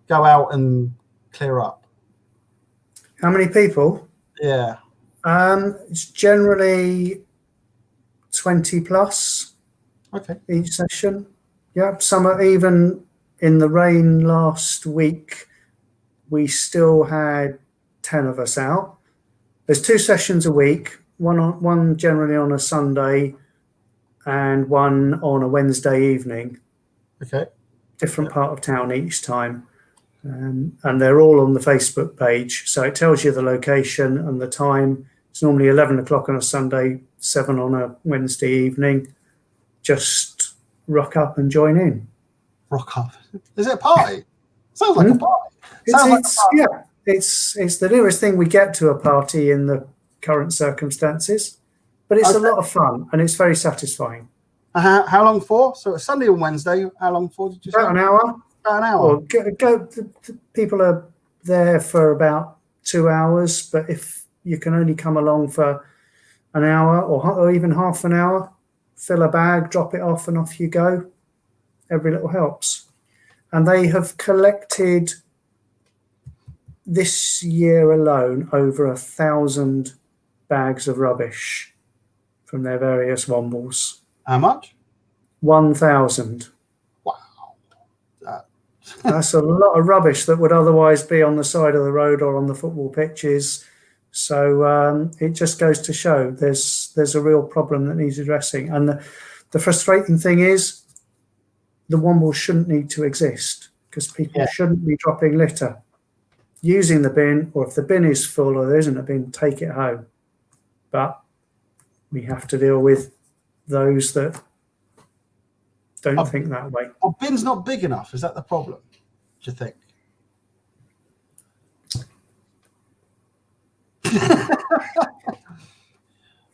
[SPEAKER 1] go out and clear up?
[SPEAKER 2] How many people?
[SPEAKER 1] Yeah.
[SPEAKER 2] It's generally 20 plus.
[SPEAKER 1] Okay.
[SPEAKER 2] Each session. Yeah, some are, even in the rain last week, we still had 10 of us out. There's 2 sessions a week, one generally on a Sunday and one on a Wednesday evening.
[SPEAKER 1] Okay.
[SPEAKER 2] Different part of town each time. And they're all on the Facebook page. So it tells you the location and the time. It's normally 11 o'clock on a Sunday, 7 on a Wednesday evening. Just rock up and join in.
[SPEAKER 1] Rock up. Is it a party? Sounds like a party.
[SPEAKER 2] Yeah, it's the nearest thing we get to a party in the current circumstances. But it's a lot of fun and it's very satisfying.
[SPEAKER 1] How long for? So it's Sunday and Wednesday. How long for did you say?
[SPEAKER 2] About an hour.
[SPEAKER 1] About an hour.
[SPEAKER 2] People are there for about 2 hours, but if you can only come along for an hour or even half an hour, fill a bag, drop it off, and off you go. Every little helps. And they have collected this year alone over 1,000 bags of rubbish from their various Wombles.
[SPEAKER 1] How much?
[SPEAKER 2] 1,000.
[SPEAKER 1] Wow.
[SPEAKER 2] That's a lot of rubbish that would otherwise be on the side of the road or on the football pitches. So it just goes to show there's a real problem that needs addressing. And the frustrating thing is the Wombles shouldn't need to exist, because people shouldn't be dropping litter. Using the bin, or if the bin is full or there isn't a bin, take it home. But we have to deal with those that don't think that way.
[SPEAKER 1] Our bin's not big enough. Is that the problem, do you think?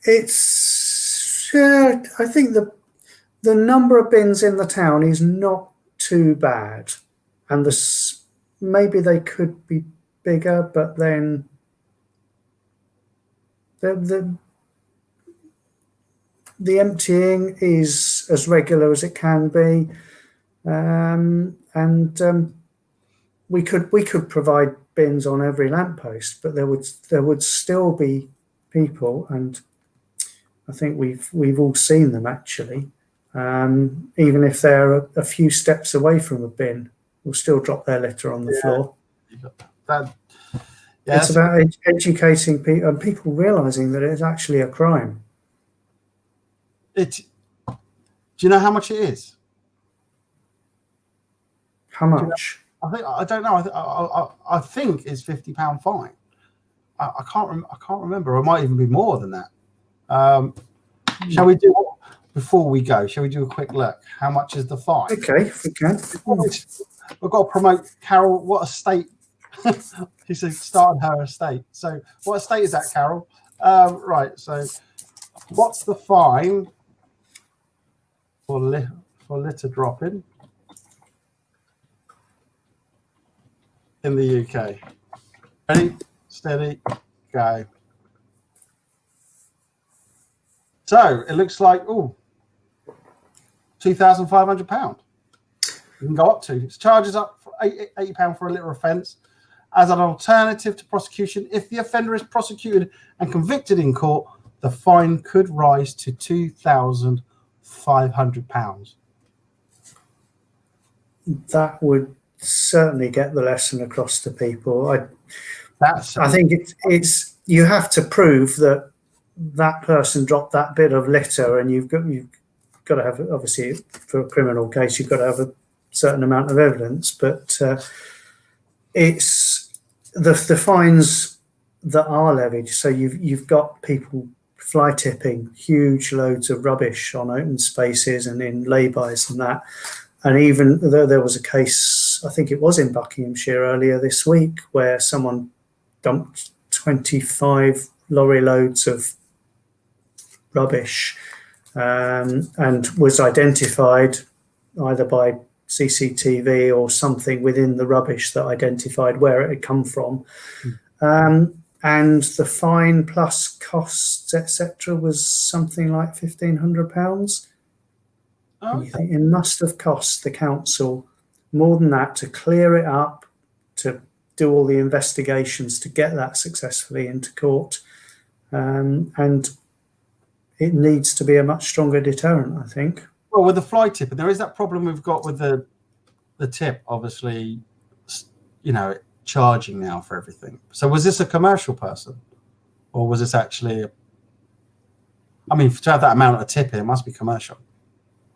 [SPEAKER 2] It's I think the number of bins in the town is not too bad, and maybe they could be bigger, but then the emptying is as regular as it can be, and we could provide bins on every lamppost, but there would still be people, and I think we've all seen them actually. Even if they're a few steps away from a bin, will still drop their litter on the floor. It's about educating people and people realising that it's actually a crime.
[SPEAKER 1] Do you know how much it is?
[SPEAKER 2] How much?
[SPEAKER 1] I don't know. I think it's £50 fine. I can't remember. It might even be more than that. Shall we do? Before we go, shall we do a quick look? How much is the fine?
[SPEAKER 2] Okay, if we can.
[SPEAKER 1] We've got to promote Carol. What estate? She said starting her estate. So what estate is that, Carol? Right. So what's the fine for litter dropping in the UK? Ready, steady, go. So it looks like £2,500. You can go up to. It charges up for £80 for a litter offence. As an alternative to prosecution, if the offender is prosecuted and convicted in court, the fine could rise to £2,500.
[SPEAKER 2] That would certainly get the lesson across to people. I think it's you have to prove that person dropped that bit of litter, and you've got to have, obviously for a criminal case, you've got to have certain amount of evidence, but it's the fines that are levied. So you've got people fly tipping huge loads of rubbish on open spaces and in lay-bys and that. And even though there was a case, I think it was in Buckinghamshire earlier this week, where someone dumped 25 lorry loads of rubbish and was identified either by CCTV or something within the rubbish that identified where it had come from. And the fine plus costs, etc., was something like £1,500.
[SPEAKER 1] Oh,
[SPEAKER 2] You think it must have cost the council more than that to clear it up, to do all the investigations to get that successfully into court. And it needs to be a much stronger deterrent, I think.
[SPEAKER 1] Well, with the fly tip, there is that problem we've got with the tip, obviously, charging now for everything. So was this a commercial person, or was this actually to have that amount of tip in, it must be commercial.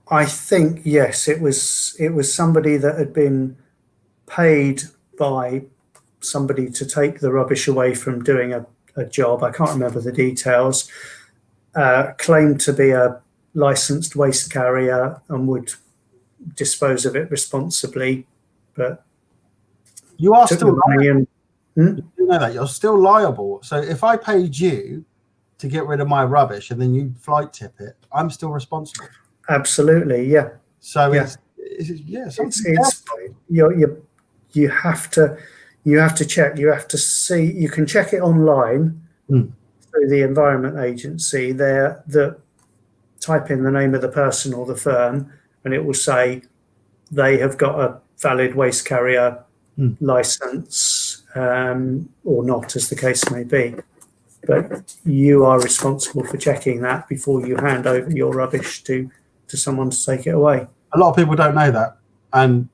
[SPEAKER 2] I think, yes, it was somebody that had been paid by somebody to take the rubbish away from doing a job. I can't remember the details. Claimed to be a licensed waste carrier and would dispose of it responsibly, but
[SPEAKER 1] you are still liable.
[SPEAKER 2] You
[SPEAKER 1] know that you're still liable. So if I paid you to get rid of my rubbish and then you flight tip it, I'm still responsible.
[SPEAKER 2] Absolutely, yeah.
[SPEAKER 1] So
[SPEAKER 2] yeah. You have to check. You have to see. You can check it online through the Environment Agency. That type in the name of the person or the firm, and it will say they have got a valid waste carrier license or not, as the case may be. But you are responsible for checking that before you hand over your rubbish to someone to take it away.
[SPEAKER 1] A lot of people don't know that, and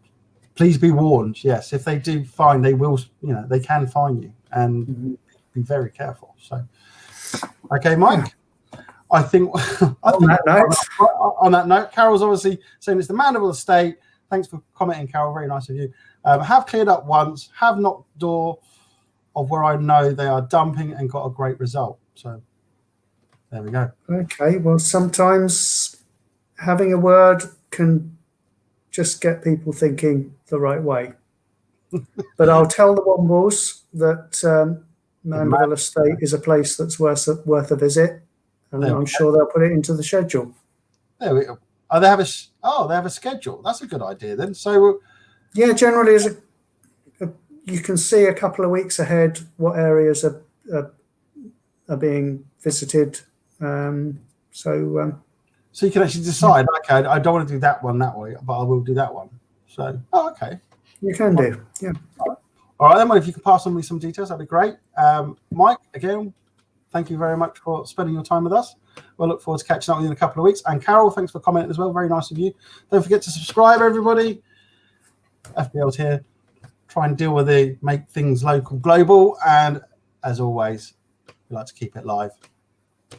[SPEAKER 1] please be warned. Yes, if they do fine, they will. They can fine you, and be very careful. So, okay, Mike. I think on that note, Carol's obviously saying it's the Mandeville estate. Thanks for commenting, Carol. Very nice of you. Have cleared up once. Have knocked door of where I know they are dumping and got a great result. So there we go.
[SPEAKER 2] Okay. Well, sometimes having a word can just get people thinking the right way. But I'll tell the Wombles that Mandeville Estate is a place that's worth a visit, and I'm sure they'll put it into the schedule.
[SPEAKER 1] There we go. They have a schedule. That's a good idea then. So
[SPEAKER 2] yeah, generally you can see a couple of weeks ahead what areas are being visited.
[SPEAKER 1] So you can actually decide, okay, I don't want to do that one that way, but I will do that one. So, okay.
[SPEAKER 2] You can do, yeah.
[SPEAKER 1] All right, then, well, if you can pass on me some details, that'd be great. Mike, again, thank you very much for spending your time with us. We'll look forward to catching up with you in a couple of weeks. And Carol, thanks for commenting as well. Very nice of you. Don't forget to subscribe, everybody. FBL's here. Try and deal with make things local, global. And as always, we like to keep it live.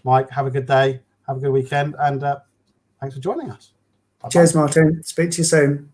[SPEAKER 1] Mike, have a good day. Have a good weekend, and thanks for joining us. Bye-bye.
[SPEAKER 2] Cheers, Martin. Speak to you soon.